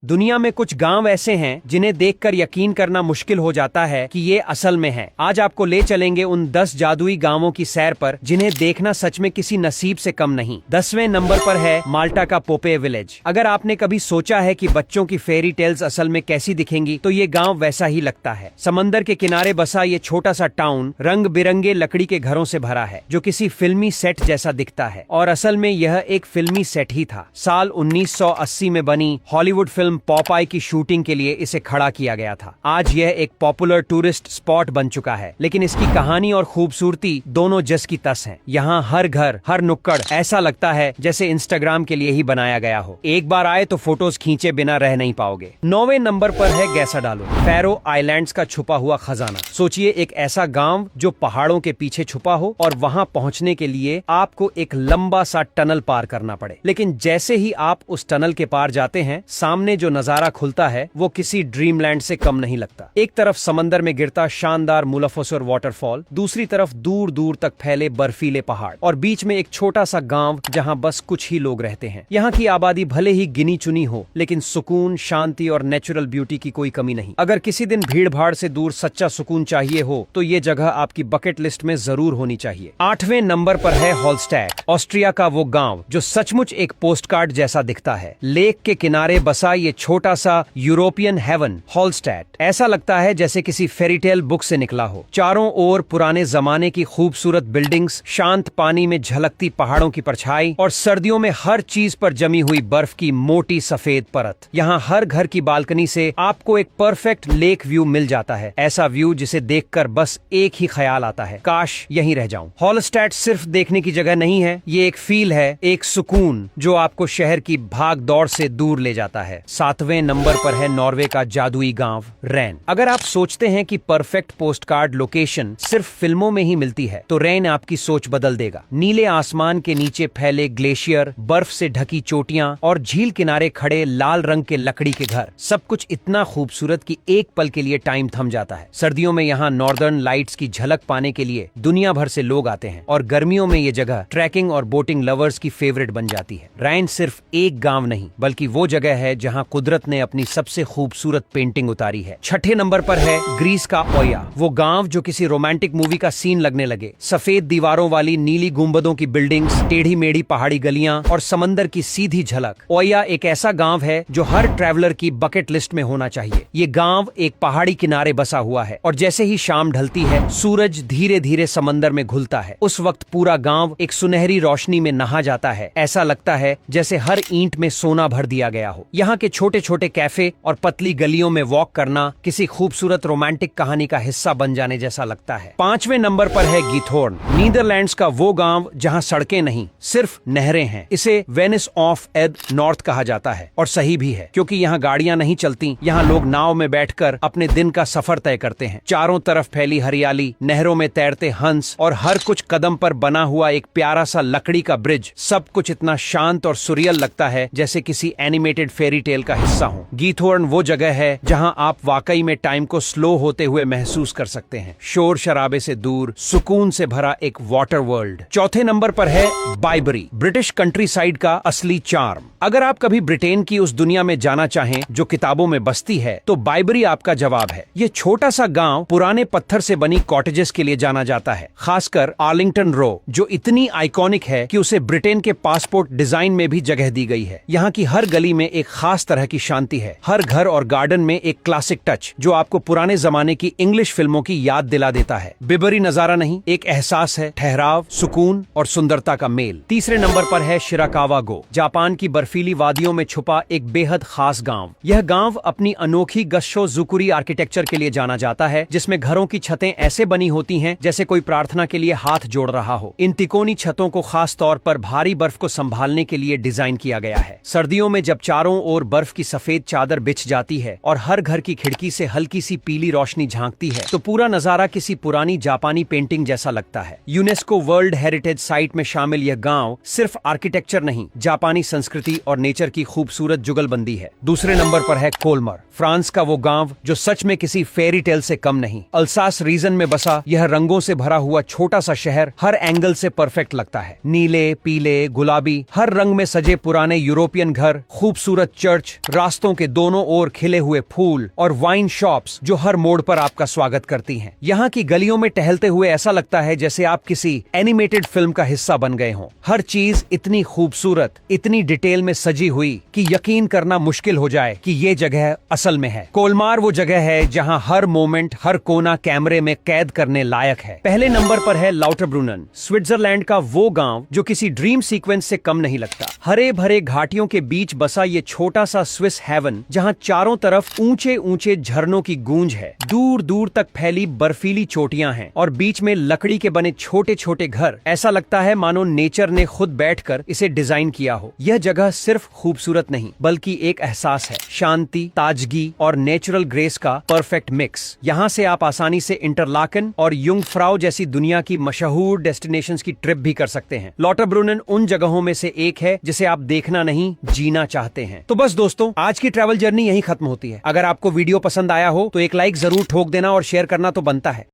दुनिया में कुछ गांव ऐसे हैं जिन्हें देखकर यकीन करना मुश्किल हो जाता है कि ये असल में है। आज आपको ले चलेंगे उन 10 जादुई गांवों की सैर पर जिन्हें देखना सच में किसी नसीब से कम नहीं। 10वें नंबर पर है माल्टा का पोपे विलेज। अगर आपने कभी सोचा है कि बच्चों की फेरी टेल्स असल में कैसी दिखेंगी, तो ये गांव वैसा ही लगता है। समंदर के किनारे बसा ये छोटा सा टाउन रंग बिरंगे लकड़ी के घरों से भरा है, जो किसी फिल्मी सेट जैसा दिखता है। और असल में यह एक फिल्मी सेट ही था। साल 1980 में बनी हॉलीवुड फिल्म पॉपाई की शूटिंग के लिए इसे खड़ा किया गया था। आज यह एक पॉपुलर टूरिस्ट स्पॉट बन चुका है, लेकिन इसकी कहानी और खूबसूरती दोनों जस की तस हैं। यहाँ हर घर, हर नुक्कड़ ऐसा लगता है जैसे इंस्टाग्राम के लिए ही बनाया गया हो। एक बार आए तो फोटोज खींचे बिना रह नहीं पाओगे। 9वें नंबर पर है गैसाडालो, फैरो आइलैंड्स का छुपा हुआ खजाना। सोचिए, एक ऐसा गांव जो पहाड़ों के पीछे छुपा हो और वहां पहुंचने के लिए आपको एक लंबा सा टनल पार करना पड़े। लेकिन जैसे ही आप उस टनल के पार जाते हैं, सामने जो नजारा खुलता है वो किसी ड्रीमलैंड से कम नहीं लगता। एक तरफ समंदर में गिरता शानदार मुलाफसर वाटरफॉल, दूसरी तरफ दूर दूर तक फैले बर्फीले पहाड़ और बीच में एक छोटा सा गांव जहां बस कुछ ही लोग रहते हैं। यहाँ की आबादी भले ही गिनी चुनी हो, लेकिन सुकून, शांति और नेचुरल ब्यूटी की कोई कमी नहीं। अगर किसी दिन भीड़ भाड़ से दूर सच्चा सुकून चाहिए हो, तो ये जगह आपकी बकेट लिस्ट में जरूर होनी चाहिए। 8वें नंबर पर है हॉलस्टैट, ऑस्ट्रिया का वो गांव जो सचमुच एक पोस्टकार्ड जैसा दिखता है। लेक के किनारे बसा ये छोटा सा यूरोपियन हेवन हॉलस्टैट ऐसा लगता है जैसे किसी फेरीटेल बुक से निकला हो। चारों ओर पुराने जमाने की खूबसूरत बिल्डिंग्स, शांत पानी में झलकती पहाड़ों की परछाई और सर्दियों में हर चीज पर जमी हुई बर्फ की मोटी सफेद परत। यहाँ हर घर की बालकनी से आपको एक परफेक्ट लेक व्यू मिल जाता है। ऐसा व्यू जिसे देखकर बस एक ही ख्याल आता है, काश यहीं रह जाऊं। हॉलस्टैट सिर्फ देखने की जगह नहीं है, ये एक फील है, एक सुकून जो आपको शहर की भाग दौड़ से दूर ले जाता है। 7वें नंबर पर है नॉर्वे का जादुई गांव रैन। अगर आप सोचते हैं कि परफेक्ट पोस्टकार्ड लोकेशन सिर्फ फिल्मों में ही मिलती है, तो रैन आपकी सोच बदल देगा। नीले आसमान के नीचे फैले ग्लेशियर, बर्फ से ढकी चोटियां और झील किनारे खड़े लाल रंग के लकड़ी के घर, सब कुछ इतना खूबसूरत कि एक पल के लिए टाइम थम जाता है। सर्दियों में यहाँ नॉर्दर्न लाइट्स की झलक पाने के लिए दुनिया भर से लोग आते हैं और गर्मियों में ये जगह ट्रैकिंग और बोटिंग लवर्स की फेवरेट बन जाती है। रैन सिर्फ एक गांव नहीं, बल्कि वो जगह है जहां कुदरत ने अपनी सबसे खूबसूरत पेंटिंग उतारी है। 6ठे नंबर पर है ग्रीस का ओया, वो गांव जो किसी रोमांटिक मूवी का सीन लगने लगे। सफेद दीवारों वाली नीली गुंबदों की बिल्डिंग्स, टेढ़ी मेढ़ी पहाड़ी गलियां और समंदर की सीधी झलक। ओया एक ऐसा गांव है जो हर ट्रैवलर की बकेट लिस्ट में होना चाहिए। ये गांव एक पहाड़ी किनारे बसा हुआ है और जैसे ही शाम ढलती है, सूरज धीरे धीरे समंदर में घुलता है। उस वक्त पूरा गांव एक सुनहरी रोशनी में नहा जाता है। ऐसा लगता है जैसे हर ईंट में सोना भर दिया गया हो। यहाँ के छोटे छोटे कैफे और पतली गलियों में वॉक करना किसी खूबसूरत रोमांटिक कहानी का हिस्सा बन जाने जैसा लगता है। 5वें नंबर पर है गीथोर्न, नीदरलैंड्स का वो गांव जहां सड़कें नहीं, सिर्फ नहरें हैं। इसे वेनिस ऑफ एद नॉर्थ कहा जाता है और सही भी है, क्योंकि यहाँ गाड़ियां नहीं चलती। यहाँ लोग नाव में बैठकर अपने दिन का सफर तय करते हैं। चारों तरफ फैली हरियाली, नहरों में तैरते हंस और हर कुछ कदम पर बना हुआ एक प्यारा सा लकड़ी का ब्रिज, सब कुछ इतना शांत और सुरियल लगता है जैसे किसी एनिमेटेड फेरी टेल का हिस्सा हो। गीथोर्न वो जगह है जहां आप वाकई में टाइम को स्लो होते हुए महसूस कर सकते हैं। शोर शराबे से दूर, सुकून से भरा एक वाटर वर्ल्ड। 4थे नंबर पर है बाइबरी, ब्रिटिश कंट्री साइड का असली चार्म। अगर आप कभी ब्रिटेन की उस दुनिया में जाना चाहें जो किताबों में बसती है, तो बाइबरी आपका जवाब है। ये छोटा सा गांव पुराने पत्थर से बनी कॉटेजेस के लिए जाना जाता है, खासकर आर्लिंगटन रो, जो इतनी आइकॉनिक है कि उसे ब्रिटेन के पासपोर्ट डिजाइन में भी जगह दी गई है। यहाँ की हर गली में एक खास तरह की शांति है, हर घर और गार्डन में एक क्लासिक टच जो आपको पुराने जमाने की इंग्लिश फिल्मों की याद दिला देता है। बिबरी नजारा नहीं, एक एहसास है, ठहराव, सुकून और सुंदरता का मेल। 3रे नंबर पर है शिराकावा गो, जापान की बर्फीली वादियों में छुपा एक बेहद खास गांव। यह गांव अपनी अनोखी गश्शो जुकुरी आर्किटेक्चर के लिए जाना जाता है, जिसमें घरों की छतें ऐसे बनी होती हैं जैसे कोई प्रार्थना के लिए हाथ जोड़ रहा हो। इन तिकोनी छतों को खास तौर पर भारी बर्फ को संभालने के लिए डिजाइन किया गया है। सर्दियों में जब चारों ओर बर्फ की सफेद चादर बिछ जाती है और हर घर की खिड़की से हल्की सी पीली रोशनी झांकती है, तो पूरा नजारा किसी पुरानी जापानी पेंटिंग जैसा लगता है। यूनेस्को वर्ल्ड हेरिटेज साइट में शामिल यह गांव सिर्फ आर्किटेक्चर नहीं, जापानी संस्कृति और नेचर की खूबसूरत जुगलबंदी है। 2रे नंबर पर है कोलमर, फ्रांस का वो गांव जो सच में किसी फेरी टेल से कम नहीं। अल्सास रीजन में बसा यह रंगों से भरा हुआ छोटा सा शहर हर एंगल से परफेक्ट लगता है। नीले, पीले, गुलाबी, हर रंग में सजे पुराने यूरोपियन घर, खूबसूरत चर्च रास्तों के दोनों ओर खिले हुए फूल और वाइन शॉप्स जो हर मोड़ पर आपका स्वागत करती हैं। यहाँ की गलियों में टहलते हुए ऐसा लगता है जैसे आप किसी एनिमेटेड फिल्म का हिस्सा बन गए हों। हर चीज इतनी खूबसूरत, इतनी डिटेल में सजी हुई कि यकीन करना मुश्किल हो जाए कि ये जगह असल में है। कोलमार वो जगह है जहाँ हर मोमेंट, हर कोना कैमरे में कैद करने लायक है। पहले नंबर पर है लाउटरब्रुनन, स्विट्जरलैंड का वो गांव जो किसी ड्रीम सीक्वेंस से कम नहीं लगता। हरे भरे घाटियों के बीच बसा ये छोटा सा स्विस हेवन जहां चारों तरफ ऊंचे ऊंचे झरनों की गूंज है, दूर दूर तक फैली बर्फीली चोटियां हैं और बीच में लकड़ी के बने छोटे छोटे घर। ऐसा लगता है मानो नेचर ने खुद बैठकर इसे डिजाइन किया हो। यह जगह सिर्फ खूबसूरत नहीं बल्कि एक एहसास है, शांति, ताजगी और नेचुरल ग्रेस का परफेक्ट मिक्स। यहाँ से आप आसानी से इंटरलाकन और युंगफ्राउ जैसी दुनिया की मशहूर डेस्टिनेशंस की ट्रिप भी कर सकते हैं। लाउटरब्रुनन उन जगहों में से एक है जिसे आप देखना नहीं, जीना चाहते हैं। तो बस दोस्तों, आज की ट्रैवल जर्नी यहीं खत्म होती है। अगर आपको वीडियो पसंद आया हो तो एक लाइक जरूर ठोक देना और शेयर करना तो बनता है।